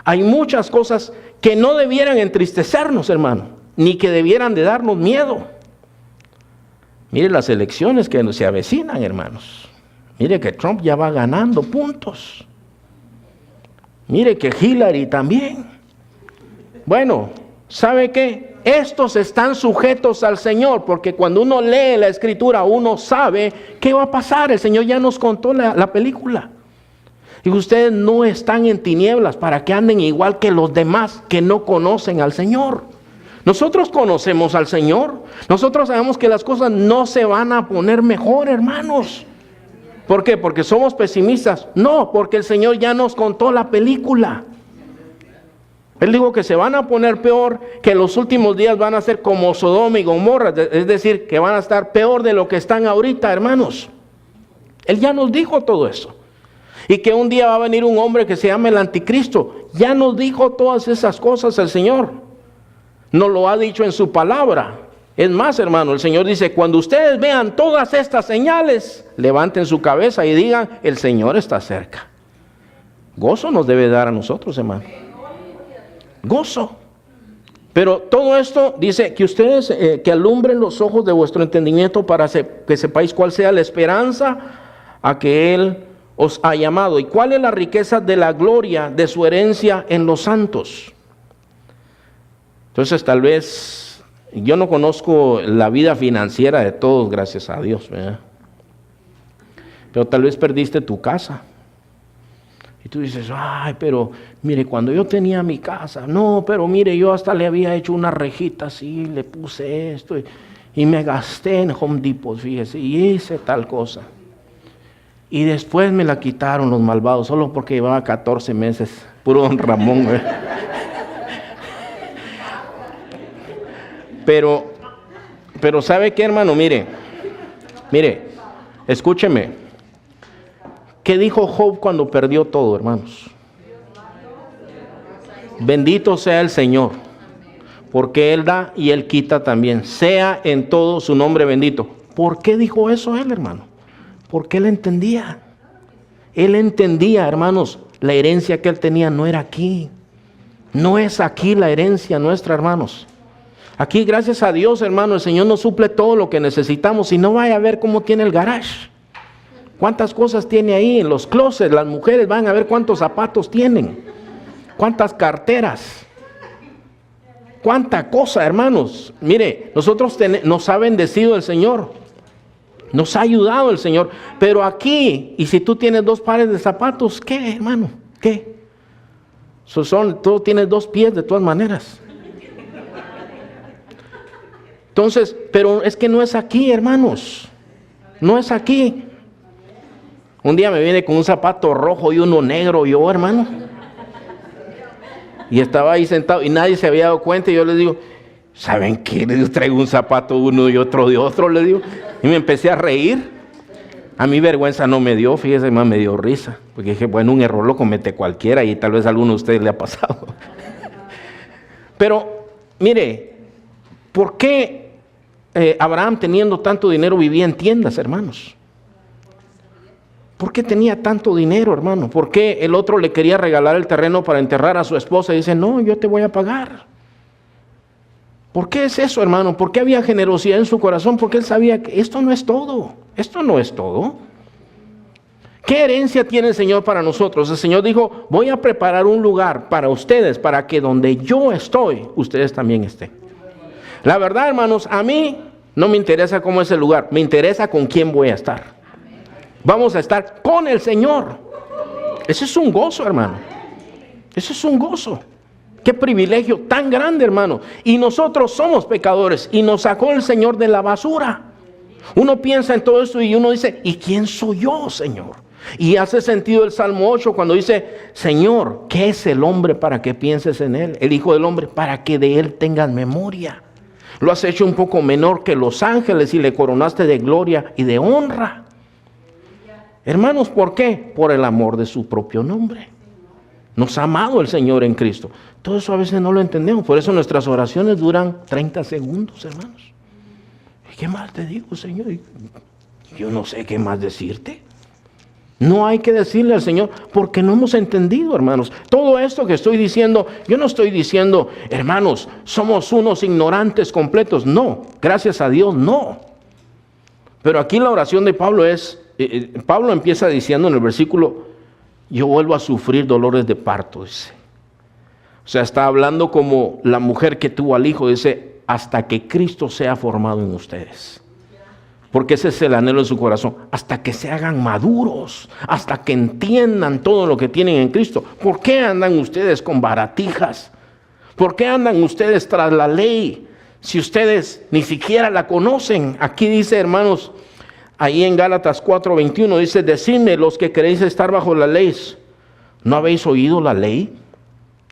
Hay muchas cosas que no debieran entristecernos, hermano, ni que debieran de darnos miedo. Mire las elecciones que se avecinan, hermanos. Mire que Trump ya va ganando puntos. Mire que Hillary también. Bueno, ¿sabe qué? Estos están sujetos al Señor, porque cuando uno lee la Escritura, uno sabe qué va a pasar. El Señor ya nos contó la película. Y ustedes no están en tinieblas para que anden igual que los demás que no conocen al Señor. Nosotros conocemos al Señor. Nosotros sabemos que las cosas no se van a poner mejor, hermanos. ¿Por qué? ¿Porque somos pesimistas? No, porque el Señor ya nos contó la película. Él dijo que se van a poner peor, que los últimos días van a ser como Sodoma y Gomorra, es decir, que van a estar peor de lo que están ahorita, hermanos. Él ya nos dijo todo eso. Y que un día va a venir un hombre que se llama el Anticristo. Ya nos dijo todas esas cosas el Señor. Nos lo ha dicho en su palabra. Es más, hermano, el Señor dice, cuando ustedes vean todas estas señales, levanten su cabeza y digan, el Señor está cerca. Gozo nos debe dar a nosotros, hermano. Gozo. Pero todo esto dice que ustedes que alumbren los ojos de vuestro entendimiento para que sepáis cuál sea la esperanza a que Él os ha llamado y cuál es la riqueza de la gloria de su herencia en los santos. Entonces tal vez, yo no conozco la vida financiera de todos, gracias a Dios, ¿verdad? Pero tal vez perdiste tu casa. Y tú dices, ay, pero mire, cuando yo tenía mi casa, no, pero mire, yo hasta le había hecho una rejita así, le puse esto y me gasté en Home Depot, fíjese, y hice tal cosa. Y después me la quitaron los malvados, solo porque llevaba 14 meses, puro don Ramón, ¿eh? Pero ¿sabe qué, hermano? Mire, escúcheme. ¿Qué dijo Job cuando perdió todo, hermanos? Bendito sea el Señor, porque Él da y Él quita también. Sea en todo su nombre bendito. ¿Por qué dijo eso él, hermano? Porque él entendía. Él entendía, hermanos, la herencia que él tenía no era aquí. No es aquí la herencia nuestra, hermanos. Aquí, gracias a Dios, hermano, el Señor nos suple todo lo que necesitamos. Y no vaya a ver cómo tiene el garage. Cuántas cosas tiene ahí en los closets. Las mujeres van a ver cuántos zapatos tienen. Cuántas carteras. Cuánta cosa, hermanos. Mire, nosotros nos ha bendecido el Señor. Nos ha ayudado el Señor. Pero aquí, y si tú tienes 2 pares de zapatos, ¿qué, hermano? ¿Qué? Tú tienes 2 pies de todas maneras. Entonces, pero es que no es aquí, hermanos. No es aquí. Un día me viene con un zapato rojo y uno negro, yo, hermano. Y estaba ahí sentado y nadie se había dado cuenta. Y yo les digo, ¿saben qué? Les digo, traigo un zapato uno y otro de otro, les digo. Y me empecé a reír. A mí vergüenza no me dio, fíjese, más me dio risa. Porque dije, bueno, un error lo comete cualquiera y tal vez a alguno de ustedes le ha pasado. Pero, mire, ¿por qué Abraham, teniendo tanto dinero, vivía en tiendas, hermanos? ¿Por qué tenía tanto dinero, hermano? ¿Por qué el otro le quería regalar el terreno para enterrar a su esposa y dice, no, yo te voy a pagar? ¿Por qué es eso, hermano? ¿Por qué había generosidad en su corazón? Porque él sabía que esto no es todo. Esto no es todo. ¿Qué herencia tiene el Señor para nosotros? El Señor dijo, voy a preparar un lugar para ustedes, para que donde yo estoy, ustedes también estén. La verdad, hermanos, a mí no me interesa cómo es el lugar, me interesa con quién voy a estar. Vamos a estar con el Señor. Ese es un gozo, hermano. Ese es un gozo. Qué privilegio tan grande, hermano. Y nosotros somos pecadores y nos sacó el Señor de la basura. Uno piensa en todo esto y uno dice, ¿y quién soy yo, Señor? Y hace sentido el Salmo 8 cuando dice, Señor, ¿qué es el hombre para que pienses en él? El Hijo del Hombre para que de él tengas memoria. Lo has hecho un poco menor que los ángeles y le coronaste de gloria y de honra. Hermanos, ¿por qué? Por el amor de su propio nombre. Nos ha amado el Señor en Cristo. Todo eso a veces no lo entendemos. Por eso nuestras oraciones duran 30 segundos, hermanos. ¿Y qué más te digo, Señor? Yo no sé qué más decirte. No hay que decirle al Señor porque no hemos entendido, hermanos. Todo esto que estoy diciendo, yo no estoy diciendo, hermanos, somos unos ignorantes completos. No, gracias a Dios, no. Pero aquí la oración de Pablo es, Pablo empieza diciendo en el versículo, yo vuelvo a sufrir dolores de parto, dice. O sea, está hablando como la mujer que tuvo al hijo, dice, hasta que Cristo sea formado en ustedes. Porque ese es el anhelo de su corazón, hasta que se hagan maduros, hasta que entiendan todo lo que tienen en Cristo. ¿Por qué andan ustedes con baratijas? ¿Por qué andan ustedes tras la ley si ustedes ni siquiera la conocen? Aquí dice, hermanos, ahí en Gálatas 4:21 dice, decidme los que queréis estar bajo la ley, ¿no habéis oído la ley?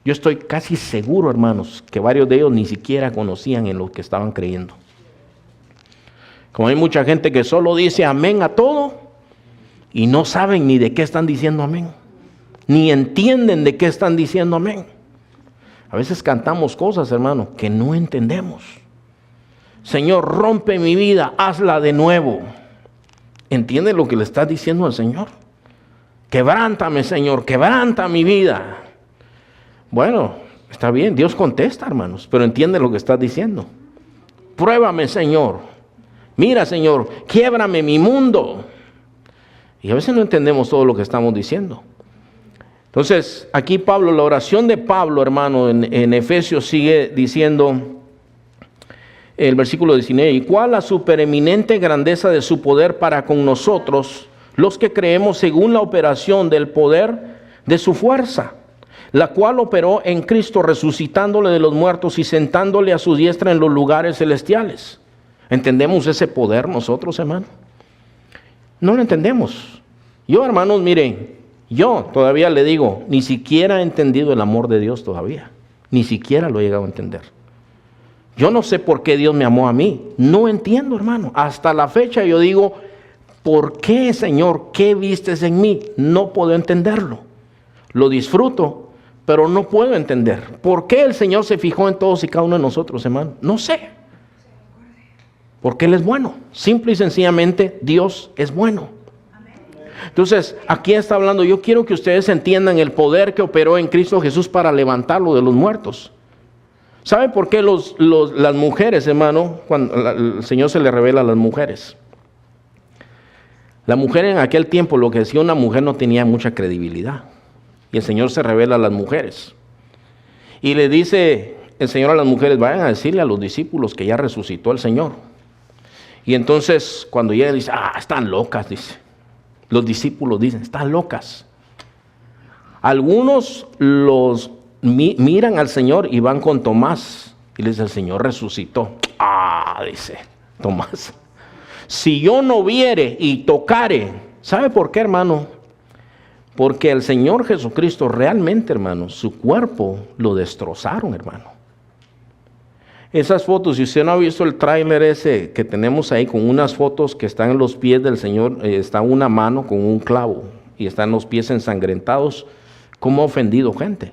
Yo estoy casi seguro, hermanos, que varios de ellos ni siquiera conocían en lo que estaban creyendo. Como hay mucha gente que solo dice amén a todo y no saben ni de qué están diciendo amén, ni entienden de qué están diciendo amén. A veces cantamos cosas, hermano, que no entendemos. Señor, rompe mi vida, hazla de nuevo. ¿Entiende lo que le estás diciendo al Señor? Quebrántame, Señor, quebranta mi vida. Bueno, está bien, Dios contesta, hermanos, pero entiende lo que estás diciendo. Pruébame, Señor. Mira, Señor, quiébrame mi mundo. Y a veces no entendemos todo lo que estamos diciendo. Entonces, aquí Pablo, la oración de Pablo, hermano, en Efesios sigue diciendo, el versículo 19, y cuál la supereminente grandeza de su poder para con nosotros, los que creemos según la operación del poder de su fuerza, la cual operó en Cristo resucitándole de los muertos y sentándole a su diestra en los lugares celestiales. ¿Entendemos ese poder nosotros, hermano? No lo entendemos. Yo, hermanos, miren, yo todavía le digo, ni siquiera he entendido el amor de Dios todavía. Ni siquiera lo he llegado a entender. Yo no sé por qué Dios me amó a mí. No entiendo, hermano. Hasta la fecha yo digo, ¿por qué, Señor? ¿Qué vistes en mí? No puedo entenderlo. Lo disfruto, pero no puedo entender. ¿Por qué el Señor se fijó en todos y cada uno de nosotros, hermano? No sé. Porque Él es bueno. Simple y sencillamente, Dios es bueno. Entonces, aquí está hablando, yo quiero que ustedes entiendan el poder que operó en Cristo Jesús para levantarlo de los muertos. ¿Sabe por qué las mujeres, hermano, cuando el Señor se le revela a las mujeres? La mujer en aquel tiempo, lo que decía una mujer no tenía mucha credibilidad. Y el Señor se revela a las mujeres. Y le dice el Señor a las mujeres, vayan a decirle a los discípulos que ya resucitó el Señor. Y entonces, cuando ella dice, están locas, dice. Los discípulos dicen, están locas. Algunos los miran al Señor y van con Tomás. Y le dice, el Señor resucitó. Dice Tomás. Si yo no viere y tocare, ¿sabe por qué, hermano? Porque el Señor Jesucristo realmente, hermano, su cuerpo lo destrozaron, hermano. Esas fotos, si usted no ha visto el tráiler ese que tenemos ahí con unas fotos que están en los pies del Señor, está una mano con un clavo y están los pies ensangrentados, ¿cómo ha ofendido gente?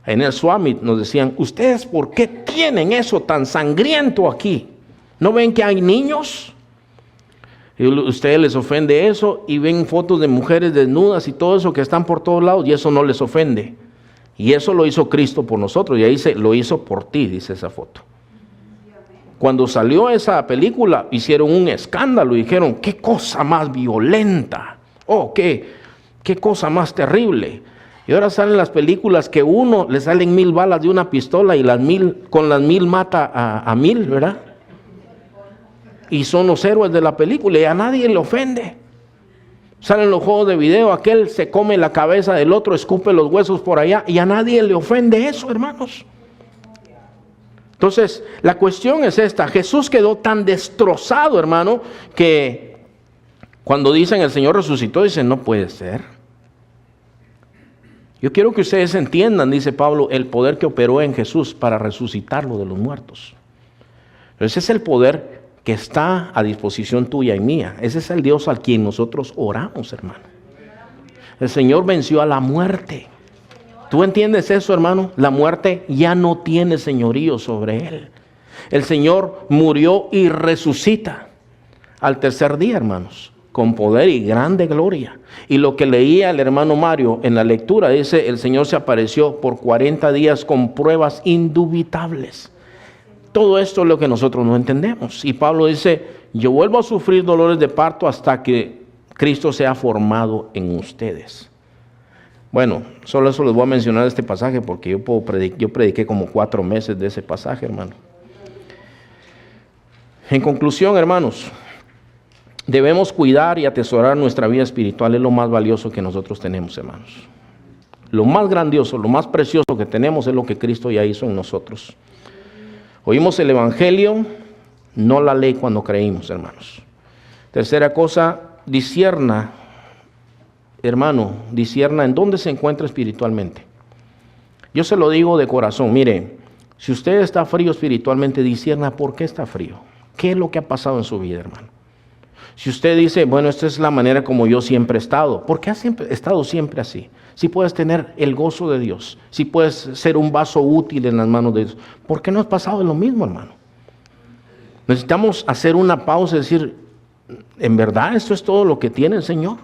En el Swami nos decían, ¿ustedes por qué tienen eso tan sangriento aquí? ¿No ven que hay niños? Y a ustedes les ofende eso y ven fotos de mujeres desnudas y todo eso que están por todos lados y eso no les ofende. Y eso lo hizo Cristo por nosotros y ahí lo hizo por ti, dice esa foto. Cuando salió esa película, hicieron un escándalo y dijeron, qué cosa más violenta, qué cosa más terrible. Y ahora salen las películas que uno le salen 1000 balas de una pistola y con las 1000 mata a 1000, ¿verdad? Y son los héroes de la película y a nadie le ofende. Salen los juegos de video, aquel se come la cabeza del otro, escupe los huesos por allá y a nadie le ofende eso, hermanos. Entonces, la cuestión es esta. Jesús quedó tan destrozado, hermano, que cuando dicen el Señor resucitó, dicen, no puede ser. Yo quiero que ustedes entiendan, dice Pablo, el poder que operó en Jesús para resucitarlo de los muertos. Ese es el poder que está a disposición tuya y mía. Ese es el Dios al quien nosotros oramos, hermano. El Señor venció a la muerte. ¿Tú entiendes eso, hermano? La muerte ya no tiene señorío sobre él. El Señor murió y resucita al tercer día, hermanos, con poder y grande gloria. Y lo que leía el hermano Mario en la lectura, dice, el Señor se apareció por 40 días con pruebas indubitables. Todo esto es lo que nosotros no entendemos. Y Pablo dice, yo vuelvo a sufrir dolores de parto hasta que Cristo sea formado en ustedes. Bueno, solo eso les voy a mencionar este pasaje porque yo prediqué como 4 meses de ese pasaje, hermano. En conclusión, hermanos, debemos cuidar y atesorar nuestra vida espiritual. Es lo más valioso que nosotros tenemos, hermanos. Lo más grandioso, lo más precioso que tenemos es lo que Cristo ya hizo en nosotros. Oímos el Evangelio, no la ley cuando creímos, hermanos. Tercera cosa, discierna, hermano, discierna en dónde se encuentra espiritualmente. Yo se lo digo de corazón, mire, si usted está frío espiritualmente, discierna por qué está frío. ¿Qué es lo que ha pasado en su vida, hermano? Si usted dice, bueno, esta es la manera como yo siempre he estado, ¿por qué has estado siempre así? Si puedes tener el gozo de Dios, si puedes ser un vaso útil en las manos de Dios, ¿por qué no has pasado lo mismo, hermano? Necesitamos hacer una pausa y decir, ¿en verdad esto es todo lo que tiene el Señor?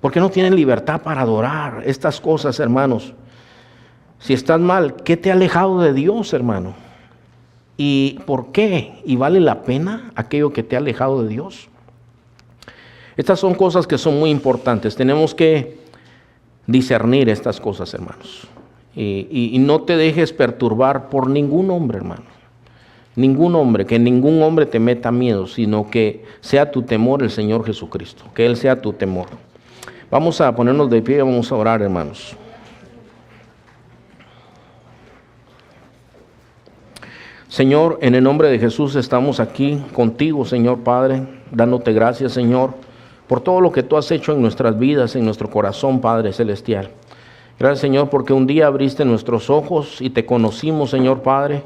¿Por qué no tienen libertad para adorar estas cosas, hermanos? Si estás mal, ¿qué te ha alejado de Dios, hermano? ¿Y por qué? ¿Y vale la pena aquello que te ha alejado de Dios? Estas son cosas que son muy importantes. Tenemos que discernir estas cosas, hermanos. Y no te dejes perturbar por ningún hombre, hermano. Ningún hombre, que ningún hombre te meta miedo, sino que sea tu temor el Señor Jesucristo. Que Él sea tu temor. Vamos a ponernos de pie y vamos a orar, hermanos. Señor, en el nombre de Jesús estamos aquí contigo, Señor Padre, dándote gracias, Señor, por todo lo que tú has hecho en nuestras vidas, en nuestro corazón, Padre Celestial. Gracias, Señor, porque un día abriste nuestros ojos y te conocimos, Señor Padre.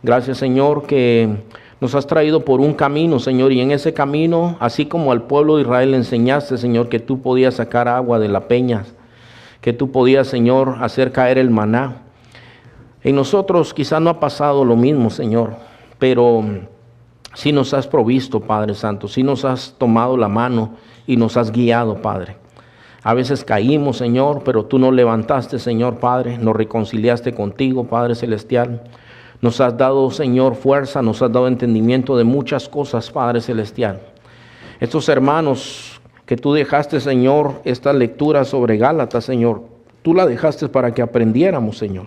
Gracias, Señor, que nos has traído por un camino, Señor, y en ese camino, así como al pueblo de Israel le enseñaste, Señor, que tú podías sacar agua de la peña, que tú podías, Señor, hacer caer el maná. En nosotros quizá no ha pasado lo mismo, Señor, pero sí nos has provisto, Padre Santo, sí nos has tomado la mano y nos has guiado, Padre. A veces caímos, Señor, pero tú nos levantaste, Señor Padre, nos reconciliaste contigo, Padre Celestial. Nos has dado, Señor, fuerza, nos has dado entendimiento de muchas cosas, Padre Celestial. Estos hermanos que tú dejaste, Señor, esta lectura sobre Gálatas, Señor, tú la dejaste para que aprendiéramos, Señor.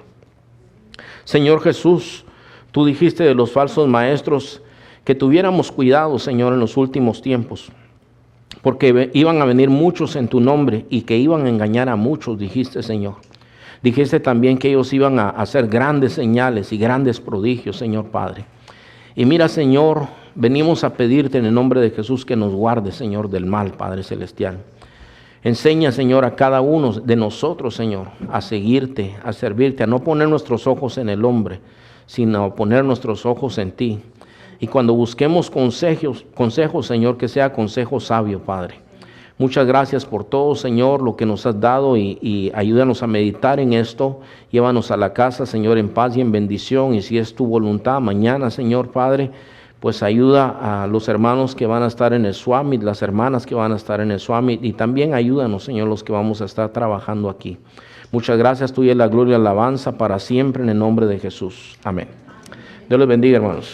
Señor Jesús, tú dijiste de los falsos maestros que tuviéramos cuidado, Señor, en los últimos tiempos, porque iban a venir muchos en tu nombre y que iban a engañar a muchos, dijiste, Señor. Dijiste también que ellos iban a hacer grandes señales y grandes prodigios, Señor Padre. Y mira, Señor, venimos a pedirte en el nombre de Jesús que nos guarde, Señor, del mal, Padre Celestial. Enseña, Señor, a cada uno de nosotros, Señor, a seguirte, a servirte, a no poner nuestros ojos en el hombre, sino a poner nuestros ojos en ti. Y cuando busquemos consejos, Señor, que sea consejo sabio, Padre. Muchas gracias por todo, Señor, lo que nos has dado y ayúdanos a meditar en esto. Llévanos a la casa, Señor, en paz y en bendición. Y si es tu voluntad, mañana, Señor Padre, pues ayuda a los hermanos que van a estar en el Summit, las hermanas que van a estar en el Summit. Y también ayúdanos, Señor, los que vamos a estar trabajando aquí. Muchas gracias, tuya es la gloria y la alabanza para siempre en el nombre de Jesús. Amén. Dios les bendiga, hermanos.